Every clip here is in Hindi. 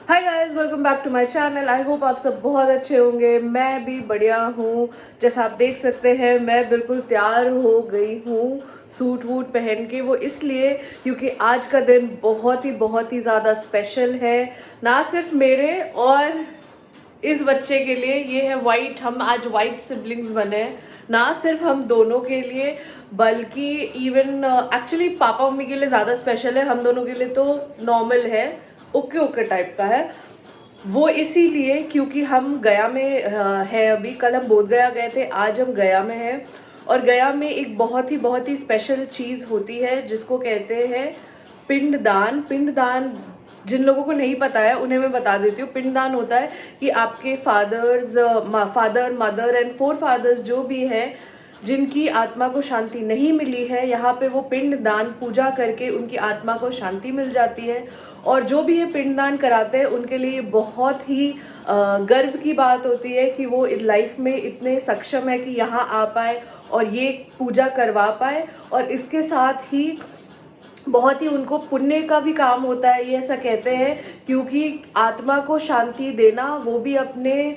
Hi guys, welcome back to my channel. I hope आप सब बहुत अच्छे होंगे। मैं भी बढ़िया हूँ। जैसा आप देख सकते हैं मैं बिल्कुल तैयार हो गई हूँ सूट वूट पहन के। वो इसलिए क्योंकि आज का दिन बहुत ही ज़्यादा स्पेशल है, ना सिर्फ मेरे और इस बच्चे के लिए। ये है वाइट, हम आज वाइट सिबलिंग्स बने हैं। ना सिर्फ हम दोनों के लिए बल्कि इवन एक्चुअली पापा मम्मी के लिए ज़्यादा स्पेशल है, हम दोनों के लिए तो नॉर्मल है, ओके ओके टाइप का है। वो इसीलिए क्योंकि हम गया में है अभी। कल हम बोध गया गए थे, आज हम गया में हैं। और गया में एक बहुत ही स्पेशल चीज़ होती है जिसको कहते हैं पिंडदान। पिंडदान जिन लोगों को नहीं पता है उन्हें मैं बता देती हूँ। पिंडदान होता है कि आपके father mother and forefathers जो भी हैं, जिनकी आत्मा को शांति नहीं मिली है, यहाँ पे वो पिंडदान पूजा करके उनकी आत्मा को शांति मिल जाती है। और जो भी ये पिंडदान कराते हैं उनके लिए बहुत ही गर्व की बात होती है कि वो लाइफ में इतने सक्षम है कि यहाँ आ पाए और ये पूजा करवा पाए। और इसके साथ ही बहुत ही उनको पुण्य का भी काम होता है, ये ऐसा कहते हैं, क्योंकि आत्मा को शांति देना वो भी अपने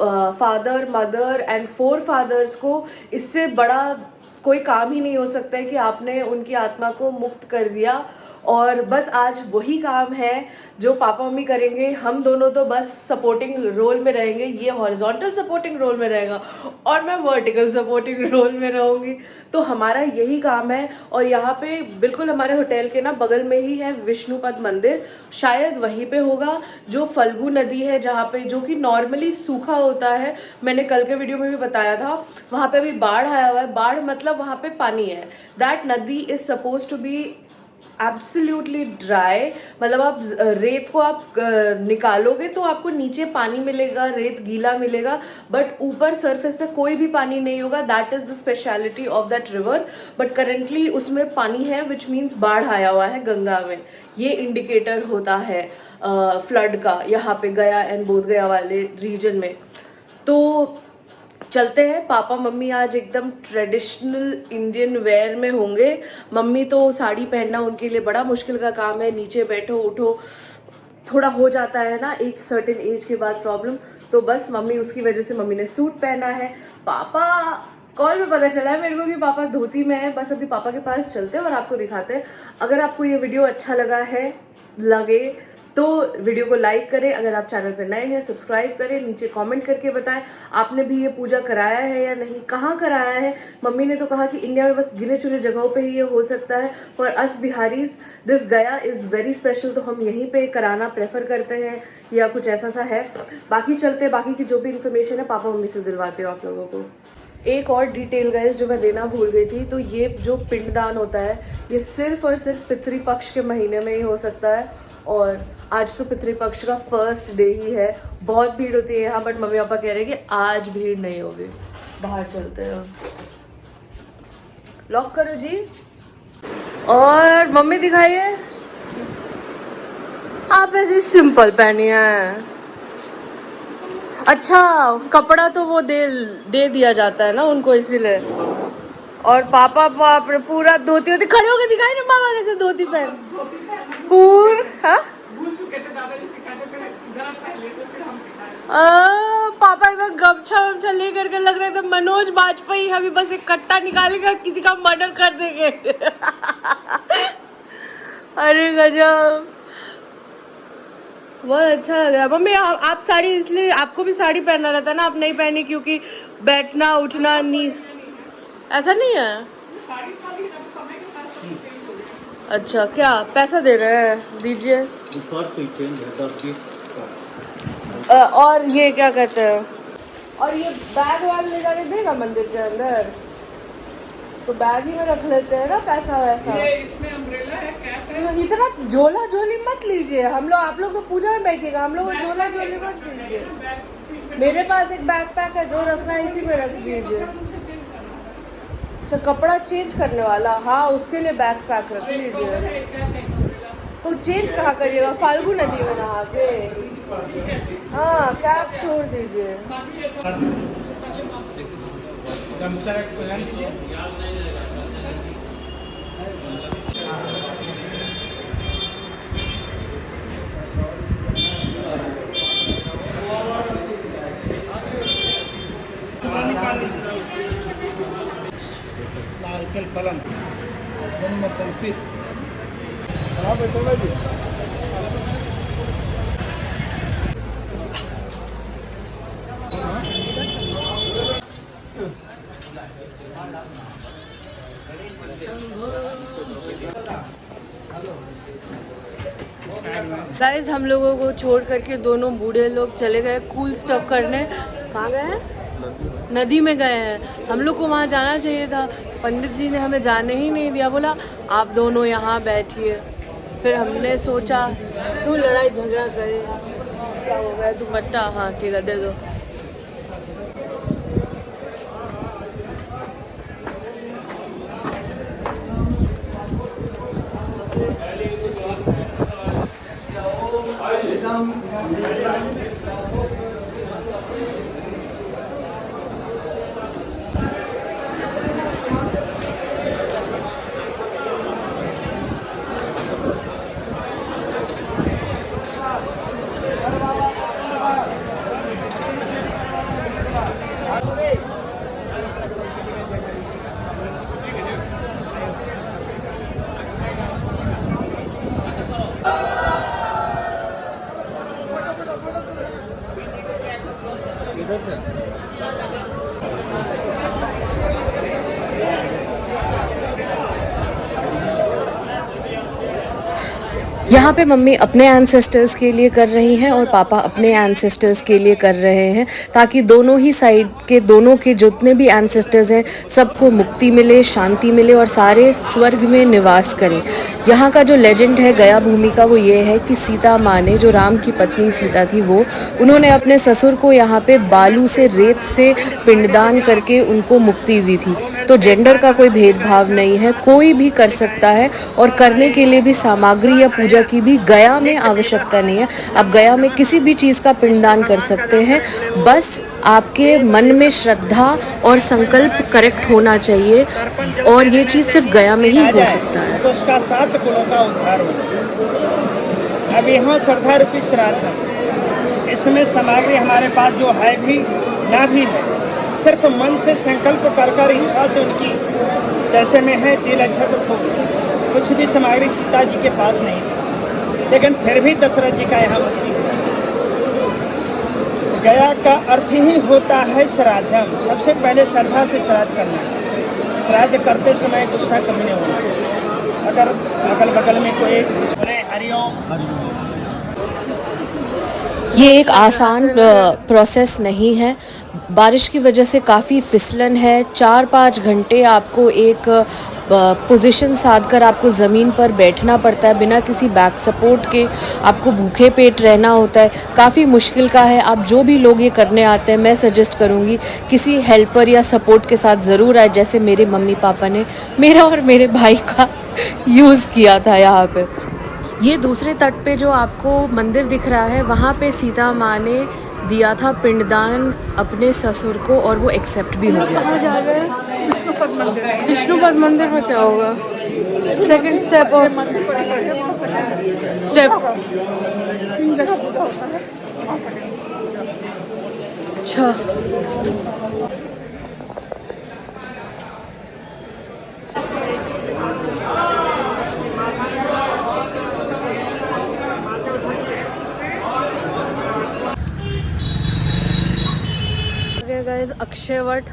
father mother and forefathers को, इससे बड़ा कोई काम ही नहीं हो सकता है कि आपने उनकी आत्मा को मुक्त कर दिया। और बस आज वही काम है जो पापा मम्मी करेंगे। हम दोनों तो बस सपोर्टिंग रोल में रहेंगे, ये हॉरिजॉन्टल सपोर्टिंग रोल में रहेगा और मैं वर्टिकल सपोर्टिंग रोल में रहूँगी। तो हमारा यही काम है। और यहाँ पे बिल्कुल हमारे होटल के ना बगल में ही है विष्णुपद मंदिर, शायद वहीं पे होगा जो फल्गु नदी है, जहाँ पे जो कि नॉर्मली सूखा होता है। मैंने कल के वीडियो में भी बताया था, वहाँ पे अभी बाढ़ आया हुआ है। बाढ़ मतलब वहाँ पे पानी है। दैट नदी is suppose to be absolutely dry. मतलब आप रेत को आप निकालोगे तो आपको नीचे पानी मिलेगा, रेत गीला मिलेगा, बट ऊपर सरफेस पे कोई भी पानी नहीं होगा। That is the speciality of that river. But currently उसमें पानी है, विच मीन्स बाढ़ आया हुआ है गंगा में। ये इंडिकेटर होता है फ्लड का यहाँ पे गया एंड बोध गया वाले रीजन में। तो चलते हैं। पापा मम्मी आज एकदम ट्रेडिशनल इंडियन वेयर में होंगे। मम्मी तो साड़ी पहनना उनके लिए बड़ा मुश्किल का काम है, नीचे बैठो उठो थोड़ा हो जाता है ना एक सर्टेन एज के बाद प्रॉब्लम। तो बस मम्मी, उसकी वजह से मम्मी ने सूट पहना है। पापा कॉल में पता चला है मेरे को कि पापा धोती में है। बस अभी पापा के पास चलते हैं और आपको दिखाते हैं। अगर आपको ये वीडियो अच्छा लगे तो वीडियो को लाइक करें। अगर आप चैनल पर नए हैं सब्सक्राइब करें। नीचे कमेंट करके बताएं आपने भी ये पूजा कराया है या नहीं, कहाँ कराया है। मम्मी ने तो कहा कि इंडिया में बस गिने चुने जगहों पे ही ये हो सकता है, फॉर अस बिहारीज दिस गया इज़ वेरी स्पेशल। तो हम यहीं पे कराना प्रेफर करते हैं या कुछ ऐसा सा है। बाकी चलते, बाकी की जो भी इन्फॉर्मेशन है पापा मम्मी से दिलवाते हो आप लोगों को। एक और डिटेल गाइस जो मैं देना भूल गई थी, तो ये जो पिंडदान होता है ये सिर्फ और सिर्फ पितृपक्ष के महीने में ही हो सकता है। और आज तो पितृपक्ष का फर्स्ट डे ही है। बहुत भीड़ होती है यहाँ, बट मम्मी पापा कह रहे हैं कि आज भीड़ नहीं होगी। बाहर चलते हैं, लॉक करो जी। और मम्मी दिखाइए, आप ऐसी सिंपल पहनी है। अच्छा, कपड़ा तो वो दे दिया जाता है ना उनको, इसीलिए। और पापा बाप रे पूरा धोती होती खड़े होकर दिखाई ना मामा कैसे धोती पहन हाँ? पापा एकदम गमछा वमछा लेकर के लग रहे थे मनोज बाजपेयी, अभी बस एक कट्टा निकालेगा किसी का मर्डर कर देंगे। अरे गजब, बहुत अच्छा लग रहा है। मम्मी आप साड़ी, इसलिए आपको भी साड़ी पहनना रहता है ना, आप नहीं पहनी क्योंकि बैठना उठना नहीं, ऐसा नहीं है। अच्छा, क्या पैसा दे रहे हैं, दीजिए। और ये क्या कहते हैं, और ये बैग वैग ले जाने देगा मंदिर के अंदर, तो बैग ही में रख लेते हैं ना पैसा वैसा। ये इसमें अम्ब्रेला है, कैप है। तो इतना झोला झोली मत लीजिए, हम लोग आप लोग तो पूजा में बैठेगा, हम लोग को झोला झोली मत लीजिए। मेरे पास एक बैग पैक है, जो रखना है इसी में रख दीजिए। अच्छा, कपड़ा चेंज करने वाला, हाँ उसके लिए बैग पैक रख लीजिए। तो चेंज कहाँ करिएगा, फाल्गु नदी में नहा के। हाँ कैप छोड़ दीजिए। गाइस हम लोगों को छोड़ करके दोनों बूढ़े लोग चले गए कूल स्टफ करने। कहाँ गए हैं? नदी में गए हैं। हम लोग को वहाँ जाना चाहिए था, पंडित जी ने हमें जाने ही नहीं दिया, बोला आप दोनों यहाँ बैठिए। फिर हमने सोचा क्यों लड़ाई झगड़ा करे, क्या हो गया, दुपट्टा हाँ ठीक है दे दो। यहाँ पे मम्मी अपने एंसेस्टर्स के लिए कर रही हैं और पापा अपने एंसेस्टर्स के लिए कर रहे हैं, ताकि दोनों ही साइड के दोनों के जितने भी एंसेस्टर्स हैं सबको मुक्ति मिले, शांति मिले और सारे स्वर्ग में निवास करें। यहाँ का जो लेजेंड है गया भूमि का वो ये है कि सीता माँ ने, जो राम की पत्नी सीता थी, वो उन्होंने अपने ससुर को यहाँ पे बालू से, रेत से पिंडदान करके उनको मुक्ति दी थी। तो जेंडर का कोई भेदभाव नहीं है, कोई भी कर सकता है और करने के लिए भी सामग्री या पूजा की भी गया में आवश्यकता नहीं है। आप गया में किसी भी चीज़ का पिंडदान कर सकते हैं, बस आपके मन में श्रद्धा और संकल्प करेक्ट होना चाहिए और ये चीज़ सिर्फ गया में ही हो सकता है। तो उसका 7 कुलों का उद्धार हो। अब यहाँ श्रद्धा रूपी श्राद्ध है, इसमें सामग्री हमारे पास जो है भी ना भी है, सिर्फ मन से संकल्प कर कर इच्छा से उनकी, जैसे में है तिल अक्षत फूल, कुछ भी सामग्री सीता जी के पास नहीं थी, लेकिन फिर भी दशरथ जी का यहाँ मुक्ति हुई। गया का अर्थ ही होता है श्राद्धम। सबसे पहले श्रद्धा से श्राद्ध करना है। श्राद्ध करते समय गुस्सा कभी नहीं होना। अगर अगल बगल में कोई बोले हरिओम, ये एक आसान प्रोसेस नहीं है। बारिश की वजह से काफ़ी फिसलन है। 4-5 घंटे आपको एक पोजीशन साध कर आपको ज़मीन पर बैठना पड़ता है, बिना किसी बैक सपोर्ट के आपको भूखे पेट रहना होता है। काफ़ी मुश्किल का है। आप जो भी लोग ये करने आते हैं, मैं सजेस्ट करूँगी किसी हेल्पर या सपोर्ट के साथ ज़रूर आए, जैसे मेरे मम्मी पापा ने मेरा और मेरे भाई का यूज़ किया था। यहाँ पे ये दूसरे तट पे जो आपको मंदिर दिख रहा है, वहाँ पे सीता माँ ने दिया था पिंडदान अपने ससुर को और वो एक्सेप्ट भी हो गया था। विष्णुपद मंदिर है। विष्णुपद मंदिर में क्या होगा? सेकंड स्टेप और स्टेप 3 जगह पूजा होता है। अच्छा, गाइस अक्षय वट।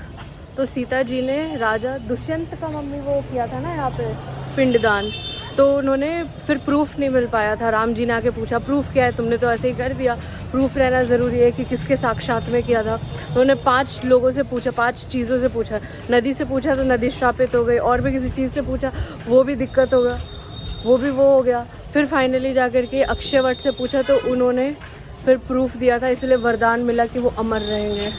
तो सीता जी ने राजा दुष्यंत का मम्मी वो किया था ना यहाँ पे पिंडदान, तो उन्होंने फिर प्रूफ नहीं मिल पाया था। राम जी ने आके पूछा प्रूफ क्या है, तुमने तो ऐसे ही कर दिया, प्रूफ रहना ज़रूरी है कि किसके साक्षात में किया था। तो उन्होंने 5 लोगों से पूछा, 5 चीज़ों से पूछा। नदी से पूछा तो नदी श्रापित हो गई, और भी किसी चीज़ से पूछा वो भी दिक्कत होगा, वो भी वो हो गया। फिर फाइनली जा कर के अक्षय वट से पूछा तो उन्होंने फिर प्रूफ दिया था, इसलिए वरदान मिला कि वो अमर रहेंगे।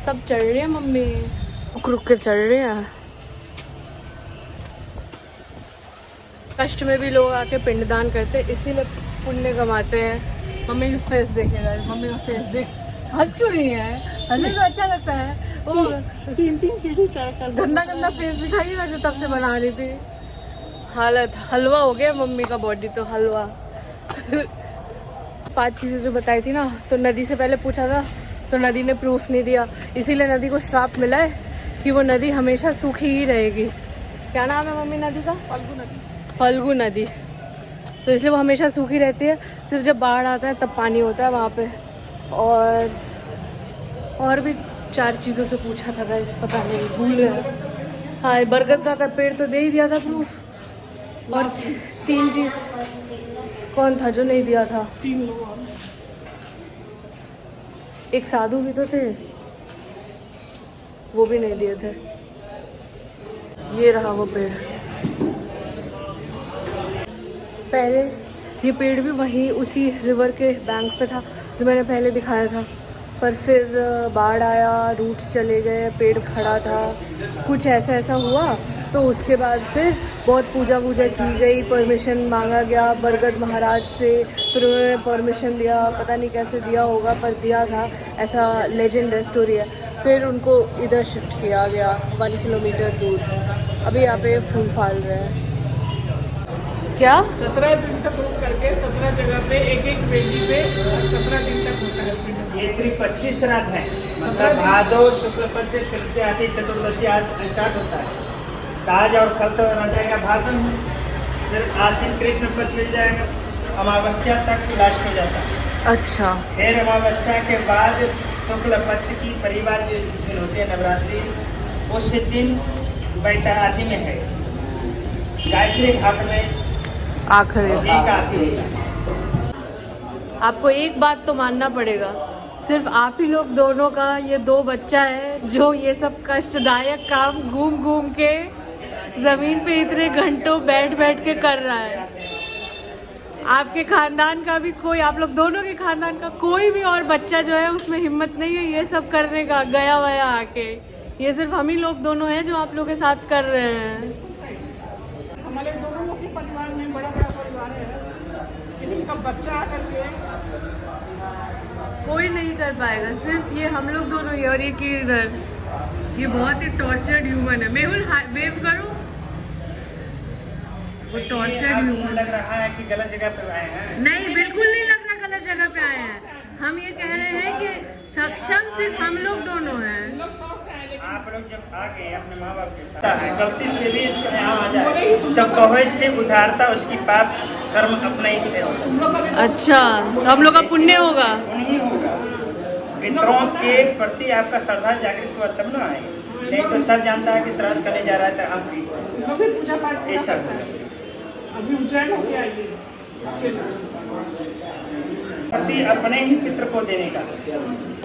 सब चढ़ रहे हैं मम्मी, रुक रुक के चढ़ रहे हैं। कष्ट में भी लोग आके पिंडदान करते हैं, इसीलिए पुण्य कमाते हैं। मम्मी का फेस देखेगा, मम्मी का फेस देख, हंस क्यों रही है? हंसने तो अच्छा लगता है। वो 3 सीढ़ी चढ़कर गंदा गंदा फेस दिखाई ना जो तब से बना रही थी। हालत हलवा हो गया मम्मी का बॉडी तो, हलवा। 5 चीज़ें जो बताई थी ना, तो नदी से पहले पूछा था तो नदी ने प्रूफ नहीं दिया, इसीलिए नदी को श्राप मिला है कि वो नदी हमेशा सूखी ही रहेगी। क्या नाम है मम्मी नदी का? फल्गु नदी। फल्गु नदी। तो इसलिए वो हमेशा सूखी रहती है, सिर्फ जब बाढ़ आता है तब पानी होता है वहाँ पे। और भी 4 चीज़ों से पूछा था गाइस, पता नहीं, भूल गया। हाँ, बरगद का पेड़ तो दे ही दिया था प्रूफ। और 3 चीज़ कौन था जो नहीं दिया था? 3 लोग, एक साधु भी तो थे, वो भी नहीं दिए थे। ये रहा वो पेड़। पहले ये पेड़ भी वहीं उसी रिवर के बैंक पे था जो मैंने पहले दिखाया था, पर फिर बाढ़ आया, रूट्स चले गए, पेड़ खड़ा था, कुछ ऐसा हुआ। तो उसके बाद फिर बहुत पूजा की गई, परमिशन मांगा गया बरगद महाराज से, फिर उन्होंने परमिशन दिया, पता नहीं कैसे दिया होगा पर दिया था, ऐसा लेजेंड है, स्टोरी है। फिर उनको इधर शिफ्ट किया गया 1 किलोमीटर दूर। अभी यहाँ पे फूल फाल रहे हैं। क्या 17 दिन तक रोक करके 17 जगह पे एक वेदी पे 17 दिन तक होता है। ये त्रिपक्षी श्राद्ध है, मतलब भादो शुक्ल पक्ष से तृतीया आदि चतुर्दशी आज स्टार्ट होता है। आज और कल तो रह जाएगा भादन, फिर आश्विन कृष्ण पक्ष मिल जाएगा, अमावस्या तक लास्ट हो जाता है। अच्छा। फिर अमावस्या के बाद शुक्ल पक्ष की परिवार जो दिन होती है नवरात्रि, उस दिन बैताराधि में है, गायत्री घाट में आखिरी। आपको एक बात तो मानना पड़ेगा, सिर्फ आप ही लोग दोनों का ये 2 बच्चा है जो ये सब कष्टदायक काम घूम के जमीन पे इतने घंटों बैठ के कर रहा है। आपके खानदान का भी कोई, आप लोग दोनों के खानदान का कोई भी और बच्चा जो है उसमें हिम्मत नहीं है ये सब करने का, गया वया आके। ये सिर्फ हम ही लोग दोनों हैं जो आप लोग के साथ कर रहे हैं। हमारे दोनों के परिवार में बड़ा परिवार है, लेकिन इनका बच्चा आकर के कोई नहीं कर पाएगा, सिर्फ ये हम लोग दोनों ही। और ये किधर, ये बहुत ही टॉर्चर्ड ह्यूमन है। मेहुल वेव करो, वो टॉर्चर्ड ह्यूमन। लग रहा है कि गलत जगह पे आए हैं? नहीं, बिल्कुल नहीं लग रहा गलत जगह पे आए हैं। हम ये कह रहे हैं कि सक्षम सिर्फ हम लोग दोनों हैं। आप लोग जब आ गए अपने माँ बाप के साथ, गलती से भी इसको यहाँ आ जाए तो कहे से उधारता उसकी पाप कर्म अपना ही थे। अच्छा, तो हम लोग का पुण्य होगा, नहीं होगा। पितरों के प्रति आपका श्रद्धा जागृत हुआ तब ना आए, नहीं तो सब जानता है कि श्राद्ध करने जा रहा था। हम पूजा पाठ ये सब अभी उज्जैन हो गया, प्रति अपने ही पितर को देने का,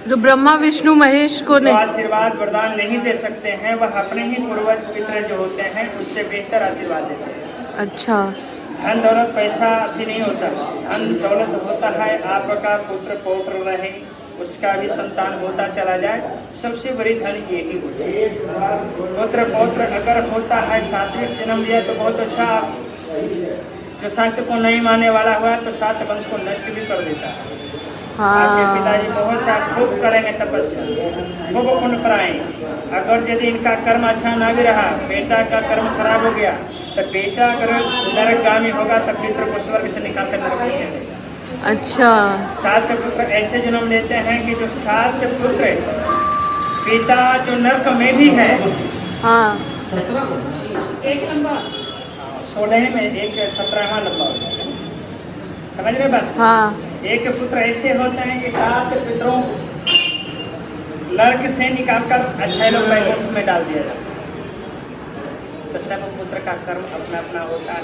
जो ब्रह्मा विष्णु महेश को नहीं आशीर्वाद वरदान नहीं दे सकते हैं, वह अपने ही पूर्वज पितर जो होते हैं उससे बेहतर आशीर्वाद देते हैं। अच्छा। धन दौलत पैसा भी नहीं होता, धन दौलत होता है आपका पुत्र पौत्र रहे, उसका भी संतान होता चला जाए, सबसे बड़ी धन यही होती है। पुत्र पौत्र अगर होता है, सात्विक जन्म लिया तो बहुत अच्छा। जो शास्त्र को नहीं मानने वाला हुआ तो 7 वंश को नष्ट भी कर देता है। आपके पिताजी बहुत सा खूब करेंगे तपस्या, खूब पुण्य कराएंगे। अगर यदि इनका कर्म अच्छा ना भी रहा, बेटा का कर्म खराब हो गया, तो बेटा अगर नरकगामी होगा तो पितृ को स्वर्ग से निकाल कर नरक में देगा। अच्छा। 7 पुत्र ऐसे जन्म लेते हैं कि जो 7 पुत्र पिता जो नरक में भी है। हाँ। 1 लंबा 16 में, एक 17वां लंबा हो जाएगा, समझ रहे बात? हाँ। एक पुत्र ऐसे होते हैं कि 7 पितरों नरक से निकालकर अच्छे लोग वैकुंठ में डाल दिया जाता है। तो सब पुत्र का कर्म अपना अपना होता है।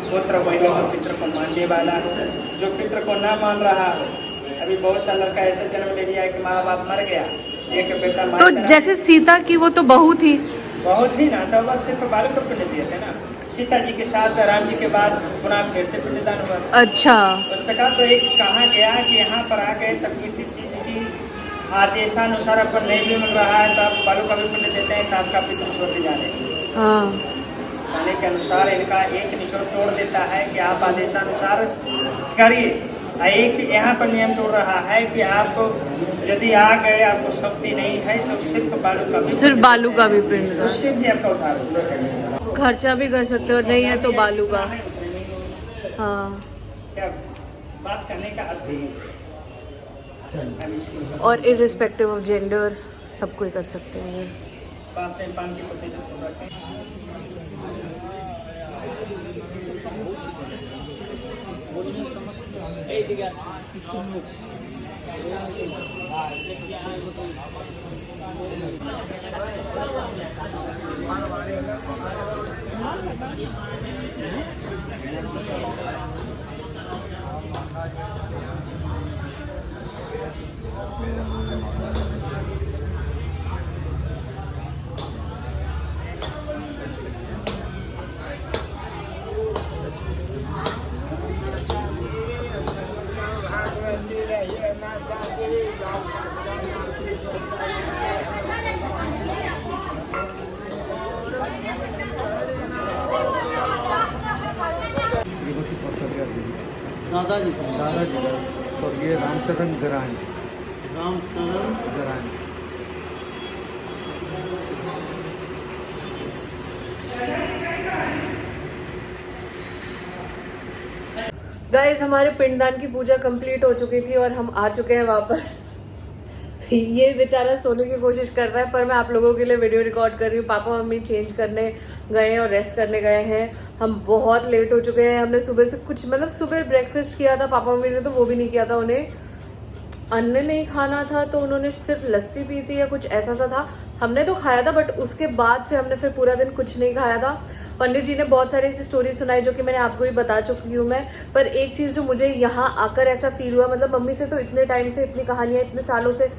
पुत्र वही हो पितर को मानने वाला हो, जो पितर को ना मान रहा हो। अभी बहुत सा लड़का ऐसे जन्म ले लिया है कि माँ बाप मर गया, एक बेटा तो जैसे सीता की वो तो बहुत ही ना, तो बस सिर्फ बालक को पिंड दिए थे ना। सीता जी के साथ राम जी के बाद पुनः फिर से पिंडदान हुआ। अच्छा। उसका तो एक कहा गया कि यहाँ पर आ गए तब किसी चीज की आदेशानुसार अपन नहीं भी मिल रहा है तो आप बालू का भी पिंड देते हैं, तो आपका पितृ स्वर्ग जाने कहने के अनुसार इनका एक निचोड़ तोड़ देता है कि आप आदेशानुसार करिए। एक यहाँ पर नियम तोड़ रहा है कि आप यदि आ गए, आपको शक्ति नहीं है तो सिर्फ बालू का भी पिंड, उससे भी आपका उद्धार होगा। खर्चा भी कर सकते हो, नहीं है तो बालू का। हाँ। क्या बात करने का अर्थ है। और इर्रिस्पेक्टिव ऑफ जेंडर सब कोई कर सकते हैं। पाते पान के पत्ते जो रखें। श्रीमती कौशल्या देवी, दादाजी दादाजी स्वर्गीय रामशरण गरानी, राम शरण गरानी। गाइस, हमारे पिंडदान की पूजा कंप्लीट हो चुकी थी और हम आ चुके हैं वापस। ये बेचारा सोने की कोशिश कर रहा है, पर मैं आप लोगों के लिए वीडियो रिकॉर्ड कर रही हूँ। पापा मम्मी चेंज करने गए हैं और रेस्ट करने गए हैं। हम बहुत लेट हो चुके हैं। हमने सुबह से कुछ मतलब सुबह ब्रेकफास्ट किया था, पापा मम्मी ने तो वो भी नहीं किया था। उन्हें अन्न नहीं खाना था तो उन्होंने सिर्फ लस्सी पी थी या कुछ ऐसा सा था। हमने तो खाया था, बट उसके बाद से हमने फिर पूरा दिन कुछ नहीं खाया था। पंडित जी ने बहुत सारी ऐसी स्टोरी सुनाई जो कि मैंने आपको भी बता चुकी हूँ मैं। पर एक चीज़ जो मुझे यहाँ आकर ऐसा फील हुआ, मतलब मम्मी से तो इतने टाइम से इतनी कहानियाँ इतने सालों से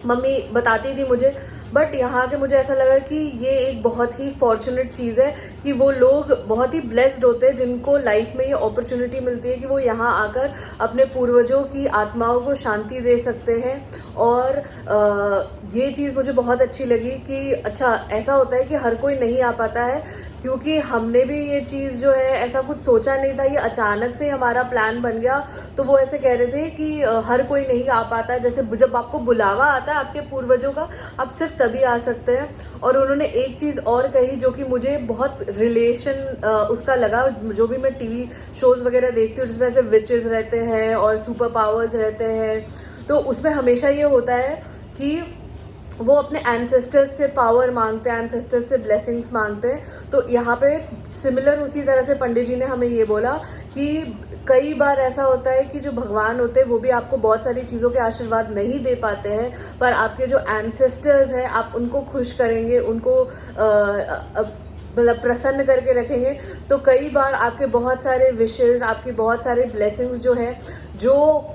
मम्मी बताती थी मुझे, बट यहाँ के मुझे ऐसा लगा कि ये एक बहुत ही फॉर्चुनेट चीज़ है कि वो लोग बहुत ही ब्लेस्ड होते हैं जिनको लाइफ में ये अपॉर्चुनिटी मिलती है कि वो यहाँ आकर अपने पूर्वजों की आत्माओं को शांति दे सकते हैं। और ये चीज़ मुझे बहुत अच्छी लगी कि अच्छा ऐसा होता है कि हर कोई नहीं आ पाता है, क्योंकि हमने भी ये चीज़ जो है ऐसा कुछ सोचा नहीं था, ये अचानक से हमारा प्लान बन गया। तो वो ऐसे कह रहे थे कि हर कोई नहीं आ पाता है, जैसे जब आपको बुलावा आता है आपके पूर्वजों का, आप सिर्फ तभी आ सकते हैं। और उन्होंने एक चीज़ और कही जो कि मुझे बहुत रिलेशन उसका लगा। जो भी मैं टीवी शोज़ वगैरह देखती हूँ जिसमें ऐसे विचेस रहते हैं और सुपर पावर्स रहते हैं, तो उसमें हमेशा ये होता है कि वो अपने एंसेस्टर्स से पावर मांगते हैं, एंसेस्टर्स से ब्लेसिंग्स मांगते हैं। तो यहाँ पे सिमिलर उसी तरह से पंडित जी ने हमें ये बोला कि कई बार ऐसा होता है कि जो भगवान होते हैं वो भी आपको बहुत सारी चीज़ों के आशीर्वाद नहीं दे पाते हैं, पर आपके जो एंसेस्टर्स हैं आप उनको खुश करेंगे, उनको मतलब प्रसन्न करके रखेंगे, तो कई बार आपके बहुत सारे विशेस, आपकी बहुत सारे ब्लेसिंग्स जो है, जो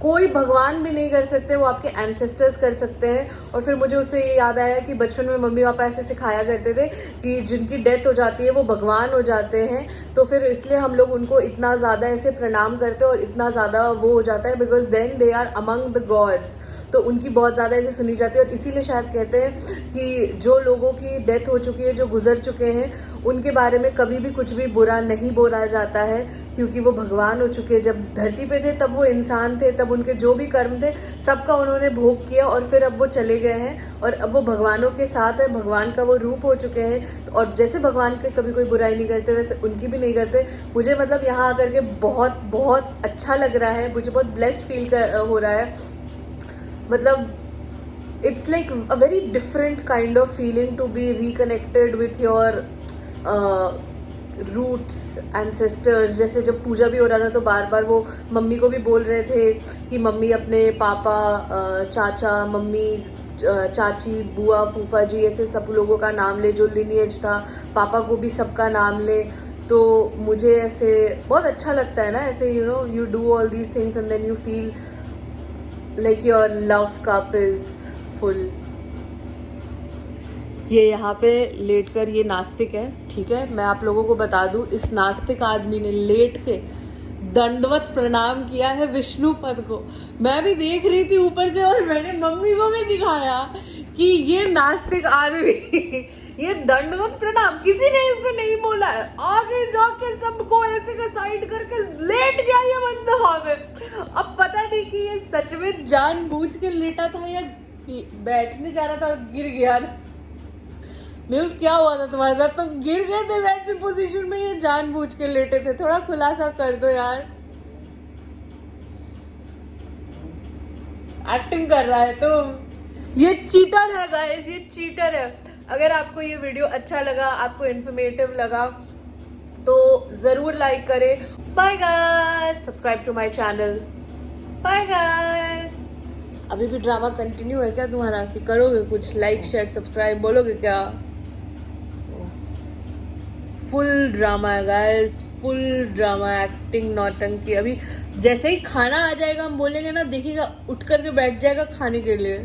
कोई भगवान भी नहीं कर सकते, वो आपके एंसेस्टर्स कर सकते हैं। और फिर मुझे उससे ये याद आया कि बचपन में मम्मी पापा ऐसे सिखाया करते थे कि जिनकी डेथ हो जाती है वो भगवान हो जाते हैं, तो फिर इसलिए हम लोग उनको इतना ज़्यादा ऐसे प्रणाम करते हैं और इतना ज़्यादा वो हो जाता है, because then they are among the gods. तो उनकी बहुत ज़्यादा ऐसे सुनी जाती है। और इसीलिए शायद कहते हैं कि जो लोगों की डेथ हो चुकी है, जो गुजर चुके हैं, उनके बारे में कभी भी कुछ भी बुरा नहीं बोला जाता है, क्योंकि वो भगवान हो चुके हैं। जब धरती पे थे तब वो इंसान थे, तब उनके जो भी कर्म थे सबका उन्होंने भोग किया और फिर अब वो चले गए हैं और अब वो भगवानों के साथ है, भगवान का वो रूप हो चुके हैं। और जैसे भगवान के कभी कोई बुराई नहीं करते वैसे उनकी भी नहीं करते। मुझे मतलब यहाँ आकर के बहुत बहुत अच्छा लग रहा है, मुझे बहुत ब्लेस्ड फील हो रहा है। मतलब it's like a very different kind of feeling to be reconnected with your roots, ancestors. जैसे जब पूजा भी हो रहा था तो बार बार वो मम्मी को भी बोल रहे थे कि मम्मी अपने पापा, चाचा, मम्मी, चाची, बुआ, फूफा जी, ऐसे सब लोगों का नाम ले, जो लिनिएज था, पापा को भी सबका नाम ले। तो मुझे ऐसे बहुत अच्छा लगता है ना, ऐसे you know you do all these things and then you feel like your love cup is full. ये यहाँ पे लेटकर, ये नास्तिक है, ठीक है, मैं आप लोगों को बता दूं, इस नास्तिक आदमी ने लेट के दंडवत प्रणाम किया है विष्णु पद को। मैं भी देख रही थी ऊपर से और मैंने मम्मी को भी दिखाया कि ये नास्तिक आदमी ये दंडवत प्रणाम, किसी ने इसको नहीं बोला है, आगे जाके सबको ऐसे का साइड करके लेट गया ये बंदा वहां पे। अब पता नहीं कि ये सच में जानबूझ के लेटा था या बैठने जा रहा था और गिर गया था। मेहुल, क्या हुआ था तुम्हारे साथ? तुम गिर गए थे वैसी पोजीशन में, ये जानबूझ के लेटे थे? थोड़ा खुलासा कर दो यार। एक्टिंग कर रहा है तुम। ये चीटर है गाइस, ये चीटर है। अगर आपको ये वीडियो अच्छा लगा, आपको इन्फॉर्मेटिव लगा तो ज़रूर लाइक करें। Bye guys, subscribe to my channel. Bye guys. अभी भी ड्रामा कंटिन्यू है क्या तुम्हारा, कि करोगे कुछ? लाइक शेयर सब्सक्राइब बोलोगे क्या? फुल ड्रामा है गाइस, फुल ड्रामा, एक्टिंग, नौटंकी। अभी जैसे ही खाना आ जाएगा हम बोलेंगे ना, देखिएगा उठ करके बैठ जाएगा खाने के लिए।